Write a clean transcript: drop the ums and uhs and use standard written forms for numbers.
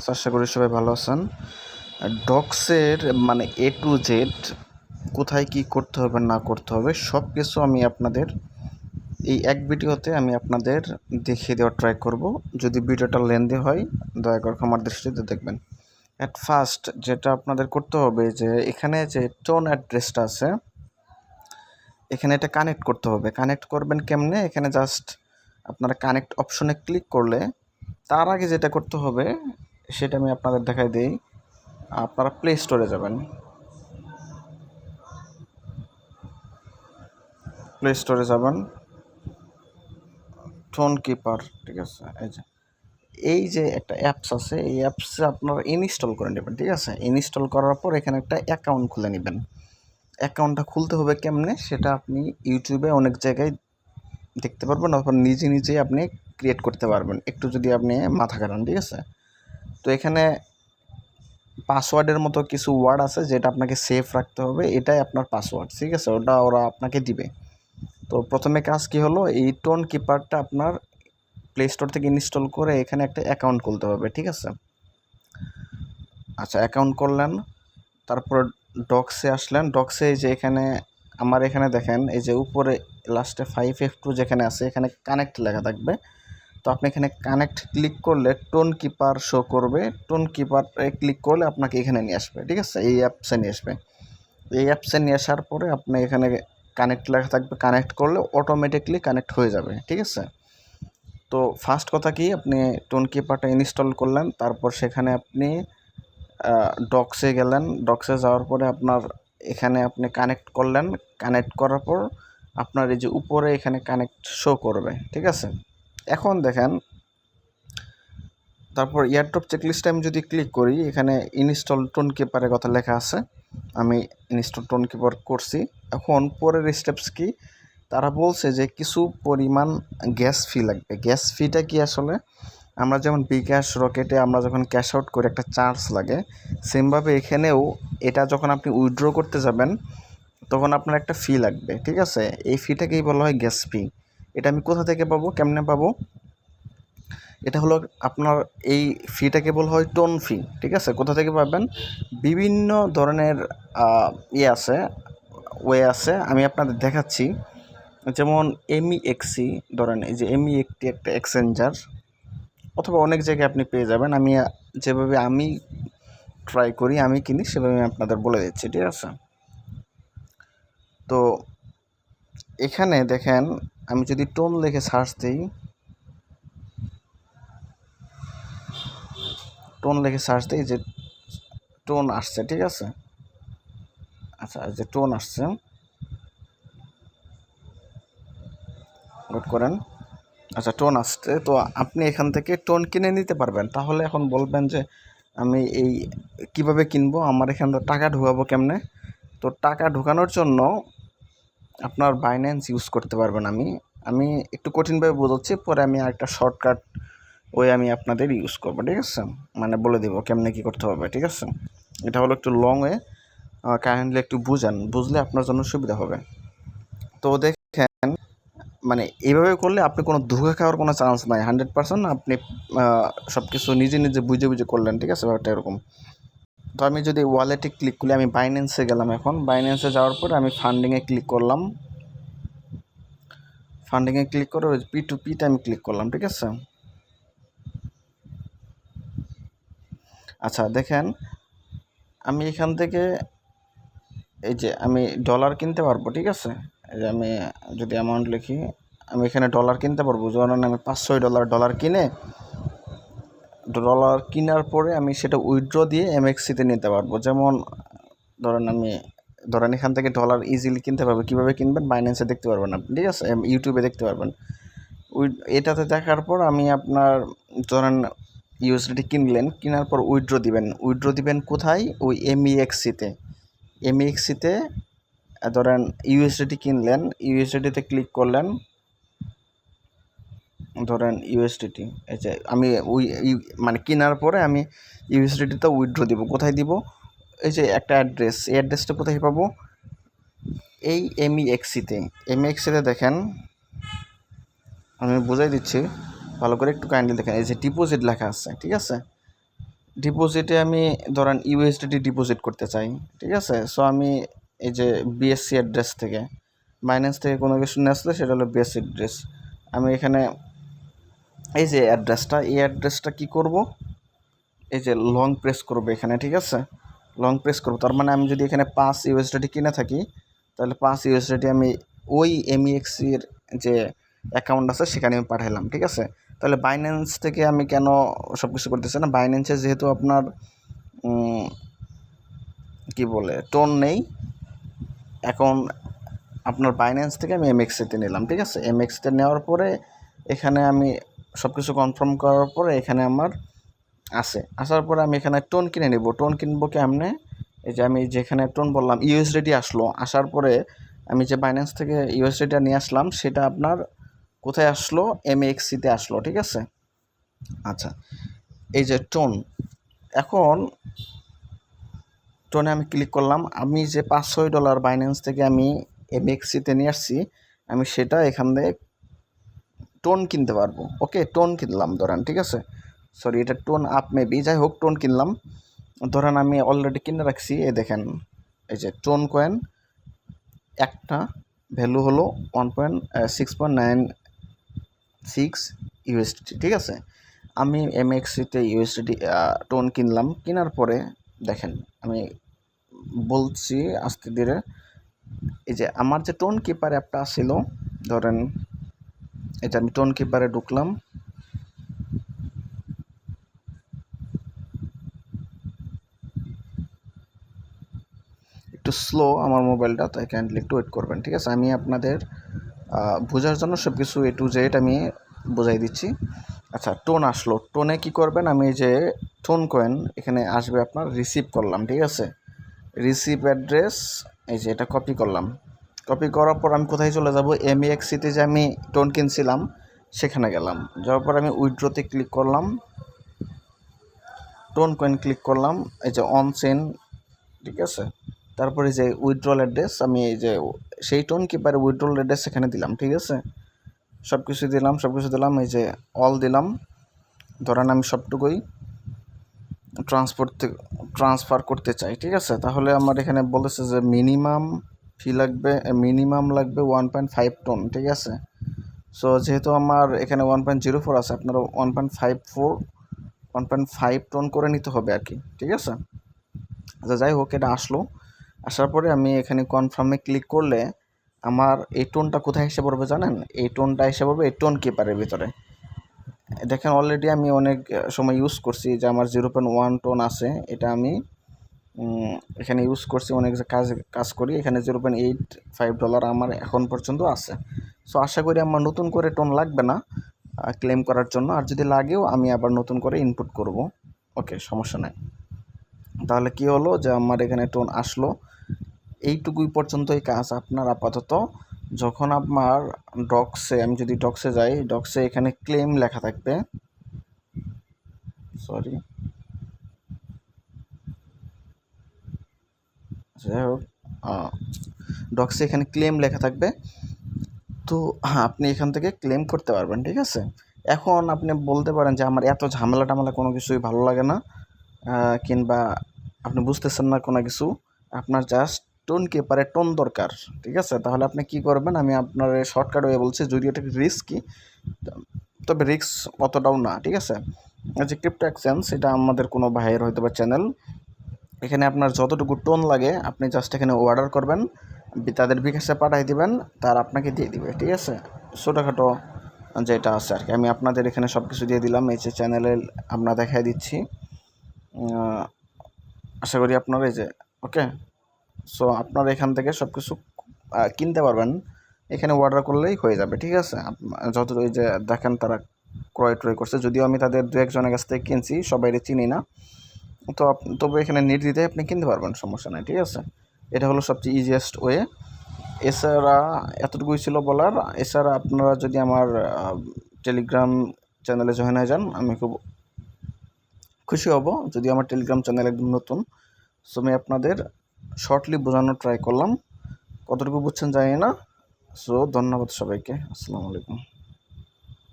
Viewers, আশা করি সবাই ভালো আছেন। ডক্সের মানে A to Z কোথায় কি করতে হবে না করতে হবে সব কিছু আমি আপনাদের এই এক ভিডিওতে আমি আপনাদের দেখিয়ে দেওয়ার ট্রাই করব। যদি ভিডিওটা লেন্দি হয় দয়া করে ক্ষমার দৃষ্টিতে দেখবেন। অ্যাট ফার্স্ট যেটা আপনাদের করতে হবে যে এখানে যে টোন অ্যাড্রেসটা আছে এখানে এটা কানেক্ট করতে হবে। কানেক্ট করবেন কেমনে? এখানে জাস্ট আপনারা কানেক্ট অপশনে ক্লিক করলে তার আগে যেটা করতে হবে সেটা আমি আপনাদের দেখাই দিই। আপনারা প্লে স্টোরে যাবেন, প্লে স্টোরে যাবেন, টোন কিপার, ঠিক আছে। এই যে একটা অ্যাপস আছে, এই অ্যাপসে আপনারা ইনস্টল করে নেবেন, ঠিক আছে। ইনস্টল করার পর এখানে একটা অ্যাকাউন্ট খুলে নেবেন। অ্যাকাউন্টটা খুলতে হবে কেমনে সেটা আপনি ইউটিউবে অনেক জায়গায় দেখতে পারবেন, অথবা নিজে নিজেই আপনি ক্রিয়েট করতে পারবেন একটু যদি আপনি মাথা খাটান, ঠিক আছে। তো এখানে পাসওয়ার্ডের মতো কিছু ওয়ার্ড আছে যেটা আপনাকে সেভ রাখতে হবে, এটাই আপনার পাসওয়ার্ড, ঠিক আছে। ওটা ওরা আপনাকে দিবে। তো প্রথমে কাজ কি হলো, এই টোন কিপারটা আপনার প্লে স্টোর থেকে ইনস্টল করে এখানে একটা অ্যাকাউন্ট খুলতে হবে, ঠিক আছে। আচ্ছা, অ্যাকাউন্ট করলেন, তারপর ডক্সে আসলেন। ডক্সে যে এখানে আমার এখানে দেখেন এই যে উপরে লাস্টে 5F2 যেখানে আছে এখানে কানেক্ট লেখা থাকবে। তো আপনি এখানে কানেক্ট ক্লিক করলে টোন কিপার শো করবে। টোন কিপারে ক্লিক করলে আপনাকে এখানে নিয়ে আসবে, ঠিক আছে। এই অ্যাপসে নিয়ে আসবে। এই অ্যাপসে নিয়ে আসার পরে আপনি এখানে কানেক্ট লেখা থাকবে, কানেক্ট করলে অটোমেটিকলি কানেক্ট হয়ে যাবে, ঠিক আছে। তো ফার্স্ট কথা কি, আপনি টোন কিপারটা ইনস্টল করলেন, তারপর সেখানে আপনি ডক্সে গেলেন। ডক্সে যাওয়ার পরে আপনার এখানে আপনি কানেক্ট করলেন। কানেক্ট করার পর আপনার এই যে উপরে এখানে কানেক্ট শো করবে, ঠিক আছে। এখন দেখেন, তারপর এয়ারড্রপ চেকলিস্টে আমি যদি ক্লিক করি এখানে ইনস্টল টোন কিপারের কথা লেখা আছে। আমি ইনস্টল টোন কিপার করছি। এখন পরের স্টেপস কি, তারা বলছে যে কিছু পরিমাণ গ্যাস ফি লাগবে। গ্যাস ফিটা কি আসলে, আমরা যেমন বিকাশ রকেটে আমরা যখন ক্যাশ আউট করি একটা চার্জ লাগে, সেমভাবে এখানেও এটা যখন আপনি উইথড্র করতে যাবেন তখন আপনার একটা ফি লাগবে, ঠিক আছে। এই ফিটাকেই বলা হয় গ্যাস ফি। এটা আমি কোথা থেকে পাবো, কেমনে পাবো? এটা হলো আপনার এই ফিটাকে বলা হয় টোন ফি, ঠিক আছে। কোথা থেকে পাবেন? বিভিন্ন ধরনের আছে, ওয়ে আছে, আমি আপনাদের দেখাচ্ছি। যেমন MEXC, ধরেন এই যে MEXC একটা এক্সচেঞ্জার, অথবা অনেক জায়গায় আপনি পেয়ে যাবেন। আমি যেভাবে আমি ট্রাই করি, আমি কিনি, সেভাবে আমি আপনাদের বলে দিচ্ছি, ঠিক আছে। তো এখানে দেখেন, আমি যদি টোন লিখে সার্চ দিই, যে টোন আসছে, ঠিক আছে। আচ্ছা, যে টোন আসছে, ওয়েট করেন। আচ্ছা, টোন আসছে, তো আপনি এখান থেকে টোন কিনে নিতে পারবেন। তাহলে এখন বলবেন যে আমি এই কিভাবে কিনবো, আমার এখান থেকে টাকা ঢোকাবো কেমনে? তো টাকা ঢোকানোর জন্য আপনার বাইন্যান্স ইউজ করতে পারবেন। আমি একটু কঠিনভাবে বোঝাচ্ছি, পরে আমি আরেকটা শর্টকাট ওই আমি আপনাদের ইউজ করবো, ঠিক আছে। মানে বলে দেবো কেমনে কী করতে হবে, ঠিক আছে। এটা হলো একটু লং ওয়ে, কাইন্ডলি একটু বুঝলে আপনার জন্য সুবিধা হবে। তো দেখেন, মানে এইভাবে করলে আপনি কোনো ধোঁকা খাওয়ার কোনো চান্স নাই, 100% আপনি সব কিছু নিজে নিজে বুঝে করলেন, ঠিক আছে, ব্যাপারটা এরকম। তো আমি যদি ওয়ালেটে ক্লিক করি, আমি বাইন্যান্সে গেলাম। এখন বাইন্যান্সে যাওয়ার পরে আমি ফান্ডিংয়ে ক্লিক করলাম। ফান্ডিংয়ে ক্লিক করে ওই P2Pতে আমি ক্লিক করলাম, ঠিক আছে। আচ্ছা, দেখেন আমি এখান থেকে এই যে আমি ডলার কিনতে পারবো, ঠিক আছে। এই যে আমি যদি অ্যামাউন্ট লিখি, আমি এখানে ডলার কিনতে পারবো। ধরেন আমি $500 কিনে, ডলার কেনার পরে আমি সেটা উইথড্র দিয়ে MXCতে নিতে পারবো। যেমন ধরেন এখান থেকে ডলার ইজিলি কিনতে পারবো। কীভাবে কিনবেন? বাইন্যান্সে দেখতে পারবেন আপনি, ঠিক আছে, ইউটিউবে দেখতে পারবেন। এটাতে দেখার পর আমি আপনার ধরেন USDT কিনলেন, কেনার পর উইথড্র দিবেন কোথায়? ওই MEXCতে ধরেন USDT কিনলেন, USDTতে ক্লিক করলেন, ধরেন USDT, এই যে আমি মানে কেনার পরে আমি USDTতে উইথড্র দিব। কোথায় দিব? এই যে একটা অ্যাড্রেস, এই অ্যাড্রেসটা কোথায় পাবো? এই MEXCতে দেখেন, আমি বুঝাই দিচ্ছি ভালো করে, একটু কাইন্ডলি দেখেন। এই যে ডিপোজিট লেখা আছে, ঠিক আছে। ডিপোজিটে আমি ধরেন ইউএসডিটি ডিপোজিট করতে চাই, ঠিক আছে। সো আমি এই যে বিএসসি অ্যাড্রেস থেকে বাইন্যান্স থেকে কোনো কিছু নিয়ে আসলে সেটা হলো বিএসসি অ্যাড্রেস। আমি এখানে এই যে অ্যাড্রেসটা, এই অ্যাড্রেসটা কী করব, এই যে লং প্রেস করবো এখানে, ঠিক আছে। লং প্রেস করবো, তার মানে আমি যদি এখানে 5 ইউএসডিটি কিনে থাকি তাহলে 5 ইউএসডিটি আমি ওই এমইএক্সির যে অ্যাকাউন্ট আছে সেখানে আমি পাঠাইলাম, ঠিক আছে। তাহলে বাইন্যান্স থেকে আমি কেন সব কিছু করতেছি না, বাইন্যান্সে যেহেতু আপনার কি বলে টোন নেই, এখন আপনার বাইন্যান্স থেকে আমি এমএক্সিতে নিলাম, ঠিক আছে। এমএক্সিতে নেওয়ার পরে এখানে আমি সব কিছু কনফার্ম করার পরে এখানে আমার আসার পরে আমি এখানে টোন কিনে নেব। টোন কিনবো কেমনে, এই যে আমি যেখানে টোন বললাম ইউএসডিটি আসলো, আসার পরে আমি যে বাইন্যান্স থেকে ইউএসডিটা নিয়ে আসলাম সেটা আপনার কোথায় আসলো, এমএক্সিতে আসলো, ঠিক আছে। আচ্ছা, এই যে টোন, এখন টোনে আমি ক্লিক করলাম, আমি যে $500 বাইন্যান্স থেকে আমি এমএক্সিতে নিয়ে আসছি আমি সেটা এখান থেকে টোন কিনতে পারবো। ওকে, টোন কিনলাম ধরেন, ঠিক আছে। সরি, এটা টোন আপ মেবি, যাই হোক টোন কিনলাম ধরেন, আমি অলরেডি কিনে রাখছি। এই দেখেন, এই যে টোন কয়েন একটা ভ্যালু হলো 1.6.96 ইউএসডিটি, ঠিক আছে। আমি এমএক্সিতে ইউএসডিটি টোন কিনলাম, কেনার পরে দেখেন আমি বলছি আস্তে ধীরে, এই যে আমার যে টোন কিপার অ্যাপটা ছিল ধরেন, এটা আমি টোন কিপারে ঢুকলাম, একটু স্লো আমার মোবাইলটা, তাই কাইন্ডলি একটু ওয়েট করবেন, ঠিক আছে। আমি আপনাদের বোঝার জন্য সব কিছু এ টু জেড আমি বোঝাই দিচ্ছি। আচ্ছা, টোন আসলো, টোনে কি করবেন, আমি যে টোন কয়েন এখানে আসবে আপনার রিসিভ করলাম, ঠিক আছে। রিসিভ অ্যাড্রেস, এই যে এটা কপি করলাম, কপি করার পর আমি কোথায় চলে যাব, এমএক্সিতে যে আমি টোন কিনছিলাম সেখানে গেলাম, যাওয়ার পর আমি উইথড্রতে ক্লিক করলাম, টোন কয়েন ক্লিক করলাম, এই যে অন চেন, ঠিক আছে। তারপরে যে উইথড্রল অ্যাড্রেস, আমি এই যে সেই টোন কিপারে উইথড্রল অ্যাড্রেস এখানে দিলাম, ঠিক আছে। সব কিছু দিলাম, এই যে অল দিলাম, ধরেন আমি সবটুকুই ট্রান্সফার করতে চাই, ঠিক আছে। তাহলে আমার এখানে বলেছে যে মিনিমাম লাগবে 1.5 টন, ঠিক আছে। সো যেহেতু আমার এখানে 1.04 আছে, আপনারা 1.5 টন করে নিতে হবে আর কি, ঠিক আছে। আচ্ছা, যাই হোক, এটা আসার পরে আমি এখানে কনফার্মে ক্লিক করলে আমার এই টোনটা কোথায় এসে পড়বে জানেন, এই টোনটা এসে পড়বে এই টোন কিপারের ভিতরে। দেখেন অলরেডি আমি অনেক সময় ইউজ করছি, যে আমার 0.1 টোন আছে, এটা আমি এখানে ইউজ করছি, অনেক কাজ করি, এখানে $0.85 আমার এখন পর্যন্ত আছে। সো আশা করি আমার নতুন করে টোন লাগবে না ক্লেম করার জন্য, আর যদি লাগেও আমি আবার নতুন করে ইনপুট করব। ওকে, সমস্যা নাই। তাহলে কি হলো যে আমার এখানে টোন আসলো, এইটুকুই পর্যন্তই কাজ আপনার আপাতত। যখন আপনার আমি যদি ডক্সে যাই, ডক্সে এখানে ক্লেম লেখা থাকবে, সরি, যাই হোক, ডক্সে এখানে ক্লেম লেখা থাকবে, তো আপনি এখান থেকে ক্লেম করতে পারবেন, ঠিক আছে। এখন আপনি বলতে পারেন যে আমার এত ঝামেলা টামেলা কোনো কিছুই ভালো লাগে না, কিংবা আপনি বুঝতেছেন না কোনো কিছু, আপনার জাস্ট টোন কিপারে টোন দরকার, ঠিক আছে। তাহলে আপনি কি করবেন, আমি আপনার শর্টকাট ওয়ে বলছি, যদি এটা রিস্কি, তবে রিস্ক অতটাও না, ঠিক আছে। যে ক্রিপ্টো এক্সচেঞ্জ, এটা আমাদের কোনো ভাইয়ের হয়তো বা চ্যানেল, এখানে আপনার যতটুকু টোন লাগে আপনি জাস্ট এখানে অর্ডার করবেন, তাদের বিকাশে পাঠিয়ে দিবেন, তার আপনাকে দিয়ে দিবে, ঠিক আছে। ছোটোখাটো যেটা আছে আর কি, আমি আপনাদের এখানে সব কিছু দিয়ে দিলাম, এই যে চ্যানেলে আমরা দেখাই দিচ্ছি। আশা করি আপনারা এই যে ওকে, সো আপনারা এখান থেকে সব কিছু কিনতে পারবেন, এখানে অর্ডার করলেই হয়ে যাবে, ঠিক আছে। যত ওই যে দেখেন তারা ক্রয় করছে, যদিও আমি তাদের 2-1 জনের কাছ থেকে কিনছি, সবাই চিনি না, তো তবে এখানে নির্দ্বিধায় আপনি কিনতে পারবেন, সমস্যা নাই, ঠিক আছে। এটা হলো সবচেয়ে ইজিয়েস্ট ওয়ে। এছাড়া এতটুকুই ছিল বলার। এছাড়া আপনারা যদি আমার টেলিগ্রাম চ্যানেলে জয়েন হয়ে যান, আমি খুব খুশি হব, যদি আমার টেলিগ্রাম চ্যানেল একদম নতুন। সো আমি আপনাদের শর্টলি বোঝানোর ট্রাই করলাম, কতটুকু বুঝছেন জানি না। সো ধন্যবাদ সবাইকে, আসসালামু আলাইকুম।